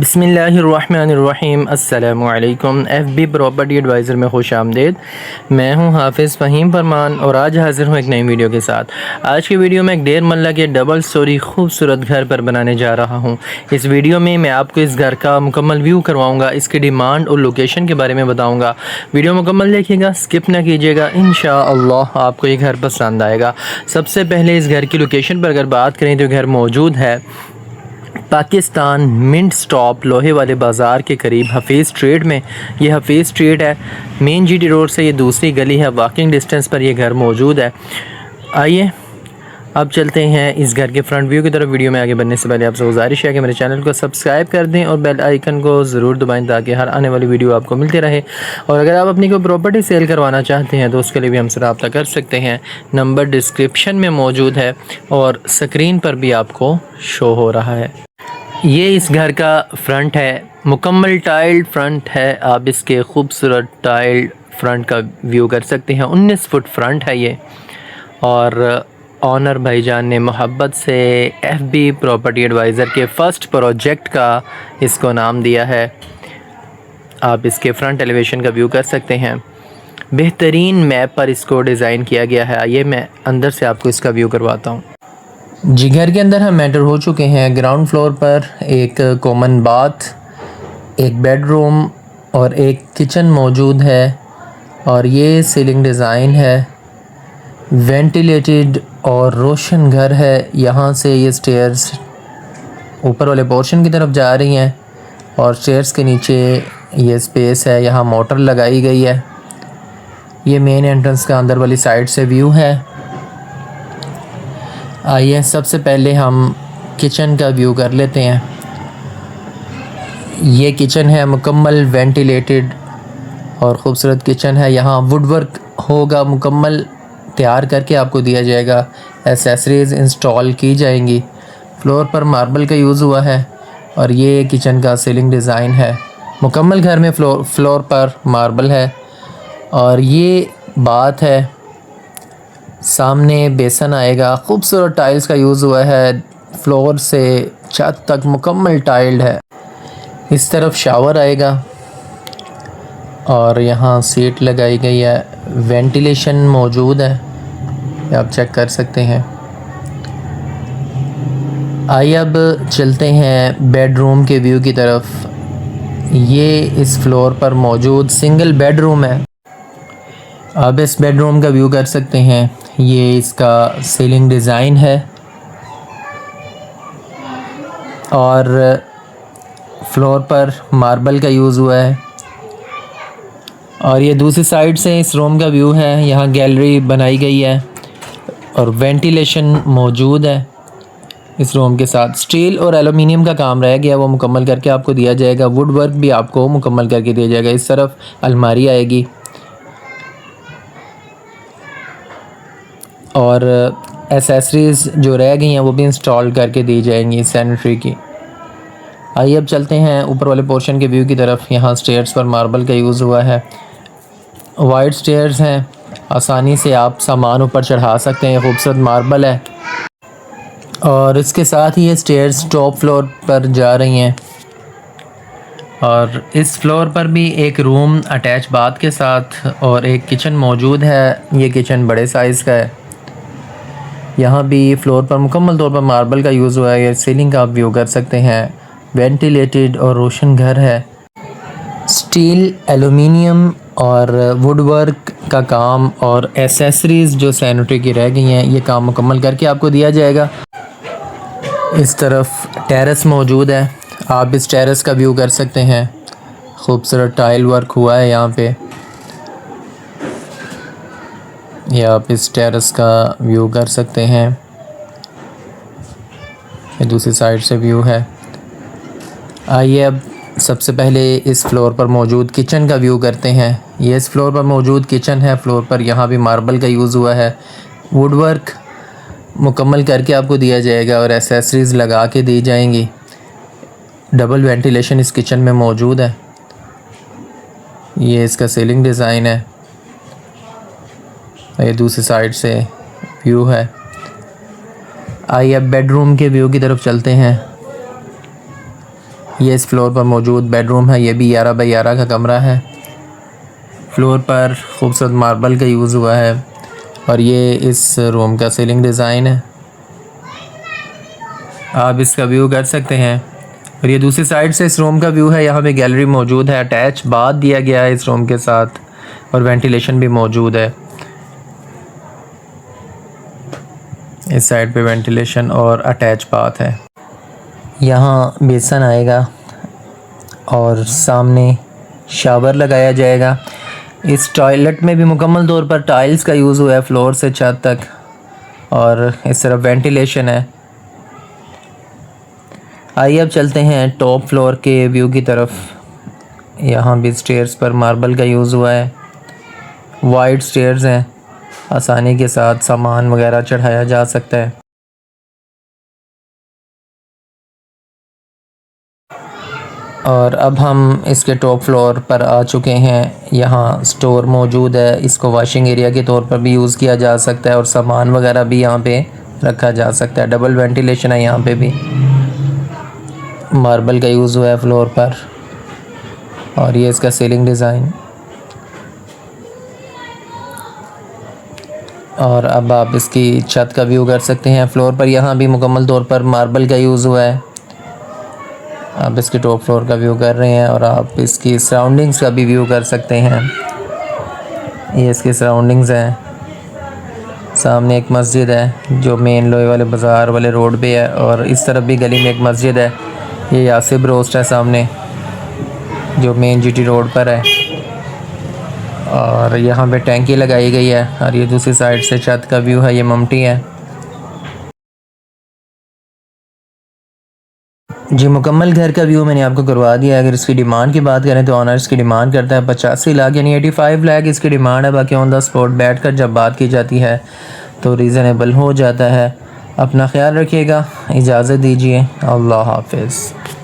बिस्मिल्लाहिर्रहमानिर्रहीम। अस्सलामु अलैकुम। FB प्रॉपर्टी एडवाइज़र में खुश आमदीद। मैं हूं हाफिज़ फ़हीम फरमान और आज हाज़िर हूं एक नई वीडियो के साथ। आज की वीडियो में एक 1.5 मरला के डबल स्टोरी खूबसूरत घर पर बनाने जा रहा हूं। इस वीडियो में मैं आपको इस घर का मुकम्मल व्यू करवाऊंगा, इसकी डिमांड और लोकेशन के बारे में बताऊँगा। वीडियो मुकम्मल देखिएगा, स्किप ना कीजिएगा। इंशाअल्लाह आपको ये घर पसंद आएगा। सबसे पहले इस घर की लोकेशन पर अगर बात करें तो घर मौजूद है पाकिस्तान मिंट स्टॉप लोहे वाले बाज़ार के करीब हफीज़ स्ट्रीट में। ये हफीज़ स्ट्रीट है, मेन GT रोड से ये दूसरी गली है। वॉकिंग डिस्टेंस पर ये घर मौजूद है। आइए अब चलते हैं इस घर के फ्रंट व्यू की तरफ। वीडियो में आगे बढ़ने से पहले आपसे गुजारिश है कि मेरे चैनल को सब्सक्राइब कर दें और बेल आइकन को ज़रूर दबाएं ताकि हर आने वाली वीडियो आपको मिलती रहे। और अगर आप अपनी कोई प्रॉपर्टी सेल करवाना चाहते हैं तो उसके लिए भी हमसे रब्ता कर सकते हैं। नंबर डिस्क्रिप्शन में मौजूद है और स्क्रीन पर भी आपको शो हो रहा है। ये इस घर का फ्रंट है, मुकम्मल टाइल्ड फ्रंट है। आप इसके खूबसूरत टाइल्ड फ्रंट का व्यू कर सकते हैं। 19 फुट फ्रंट है ये। और ऑनर भाईजान ने मोहब्बत से FB प्रॉपर्टी एडवाइज़र के फ़र्स्ट प्रोजेक्ट का इसको नाम दिया है। आप इसके फ्रंट एलिवेशन का व्यू कर सकते हैं। बेहतरीन मैप पर इसको डिज़ाइन किया गया है। आइए मैं अंदर से आपको इसका व्यू करवाता हूँ। जी, घर के अंदर हम एंटर हो चुके हैं। ग्राउंड फ्लोर पर एक कॉमन बाथ, एक बेडरूम और एक किचन मौजूद है। और ये सीलिंग डिज़ाइन है, वेंटिलेटेड और रोशन घर है। यहाँ से ये स्टेयर्स ऊपर वाले पोर्शन की तरफ जा रही हैं और स्टेयर्स के नीचे ये स्पेस है, यहाँ मोटर लगाई गई है। ये मेन एंट्रेंस का अंदर वाली साइड से व्यू है। आइए सबसे पहले हम किचन का व्यू कर लेते हैं। ये किचन है, मुकम्मल वेंटिलेटेड और ख़ूबसूरत किचन है। यहाँ वुडवर्क होगा, मुकम्मल तैयार करके आपको दिया जाएगा। एसेसरीज़ इंस्टॉल की जाएंगी। फ्लोर पर मार्बल का यूज़ हुआ है और ये किचन का सीलिंग डिज़ाइन है। मुकम्मल घर में फ्लोर पर मार्बल है। और ये बात है, सामने बेसन आएगा। खूबसूरत टाइल्स का यूज़ हुआ है, फ्लोर से छत तक मुकम्मल टाइल्ड है। इस तरफ शावर आएगा और यहाँ सीट लगाई गई है। वेंटिलेशन मौजूद है, आप चेक कर सकते हैं। आइए अब चलते हैं बेडरूम के व्यू की तरफ। ये इस फ्लोर पर मौजूद सिंगल बेडरूम है। आप इस बेडरूम का व्यू कर सकते हैं। ये इसका सीलिंग डिज़ाइन है और फ्लोर पर मार्बल का यूज़ हुआ है। और ये दूसरी साइड से इस रूम का व्यू है। यहाँ गैलरी बनाई गई है और वेंटिलेशन मौजूद है इस रूम के साथ। स्टील और एलुमिनियम का काम रह गया, वो मुकम्मल करके आपको दिया जाएगा। वुड वर्क भी आपको मुकम्मल करके दिया जाएगा। इस तरफ अलमारी आएगी और एसेसरीज़ जो रह गई हैं वो भी इंस्टॉल करके दी जाएंगी सैनिटरी की। आइए अब चलते हैं ऊपर वाले पोर्शन के व्यू की तरफ। यहाँ स्टेयर्स पर मार्बल का यूज़ हुआ है। वाइड स्टेयर्स हैं, आसानी से आप सामान ऊपर चढ़ा सकते हैं। खूबसूरत मार्बल है और इसके साथ ही ये स्टेयर्स टॉप फ्लोर पर जा रही हैं। और इस फ्लोर पर भी एक रूम अटैच बाथ के साथ और एक किचन मौजूद है। ये किचन बड़े साइज़ का है। यहाँ भी फ्लोर पर मुकम्मल तौर पर मार्बल का यूज़ हुआ है। ये सीलिंग का आप व्यू कर सकते हैं। वेंटिलेटेड और रोशन घर है। स्टील, एलुमिनियम और वुडवर्क का काम और एसेसरीज़ जो सैनिटरी की रह गई हैं ये काम मुकम्मल करके आपको दिया जाएगा। इस तरफ टेरेस मौजूद है, आप इस टेरेस का व्यू कर सकते हैं। खूबसूरत टाइल वर्क हुआ है यहाँ पे। ये आप इस टेरेस का व्यू कर सकते हैं। ये दूसरी साइड से व्यू है। आइए अब सबसे पहले इस फ्लोर पर मौजूद किचन का व्यू करते हैं। ये इस फ्लोर पर मौजूद किचन है। फ्लोर पर यहाँ भी मार्बल का यूज़ हुआ है। वुडवर्क मुकम्मल करके आपको दिया जाएगा और एसेसरीज़ लगा के दी जाएंगी। डबल वेंटिलेशन इस किचन में मौजूद है। ये इसका सीलिंग डिज़ाइन है। ये दूसरी साइड से व्यू है। आइए अब बेडरूम के व्यू की तरफ चलते हैं। ये इस फ्लोर पर मौजूद बेडरूम है। ये भी 11 बाई 11 का कमरा है। फ्लोर पर खूबसूरत मार्बल का यूज़ हुआ है और ये इस रूम का सीलिंग डिज़ाइन है। आप इसका व्यू कर सकते हैं। और ये दूसरी साइड से इस रूम का व्यू है। यहाँ पे गैलरी मौजूद है। अटैच बाथ दिया गया है इस रूम के साथ और वेंटिलेशन भी मौजूद है। इस साइड पे वेंटिलेशन और अटैच बाथ है। यहाँ बेसन आएगा और सामने शावर लगाया जाएगा। इस टॉयलेट में भी मुकम्मल तौर पर टाइल्स का यूज़ हुआ है फ्लोर से छत तक और इस तरफ वेंटिलेशन है। आइए अब चलते हैं टॉप फ्लोर के व्यू की तरफ। यहाँ भी स्टेयर्स पर मार्बल का यूज़ हुआ है। वाइड स्टेयर्स हैं, आसानी के साथ सामान वगैरह चढ़ाया जा सकता है। और अब हम इसके टॉप फ्लोर पर आ चुके हैं। यहाँ स्टोर मौजूद है। इसको वॉशिंग एरिया के तौर पर भी यूज़ किया जा सकता है और सामान वगैरह भी यहाँ पे रखा जा सकता है। डबल वेंटिलेशन है। यहाँ पे भी मार्बल का यूज़ हुआ है फ्लोर पर और ये इसका सीलिंग डिज़ाइन। और अब आप इसकी छत का व्यू कर सकते हैं। फ्लोर पर यहाँ भी मुकम्मल तौर पर मार्बल का यूज़ हुआ है। आप इसके टॉप फ्लोर का व्यू कर रहे हैं और आप इसकी सराउंडिंग्स का भी व्यू कर सकते हैं। ये इसकी सराउंडिंग्स हैं। सामने एक मस्जिद है जो मेन लोहे वाले बाज़ार वाले रोड पे है और इस तरफ भी गली में एक मस्जिद है। ये यासिब रोस्ट है सामने जो मेन जीटी रोड पर है और यहाँ पे टैंकी लगाई गई है। और ये दूसरी साइड से छत का व्यू है। ये ममटी है जी। मुकम्मल घर का व्यू मैंने आपको करवा दिया है। अगर इसकी डिमांड की बात करें तो ऑनर इसकी डिमांड करता है 85 लाख यानी 85 लाख इसकी डिमांड है। बाकी ऑन द स्पॉट बैठ कर जब बात की जाती है तो रीज़नेबल हो जाता है। अपना ख्याल रखिएगा। इजाज़त दीजिए। अल्लाह हाफ़िज़।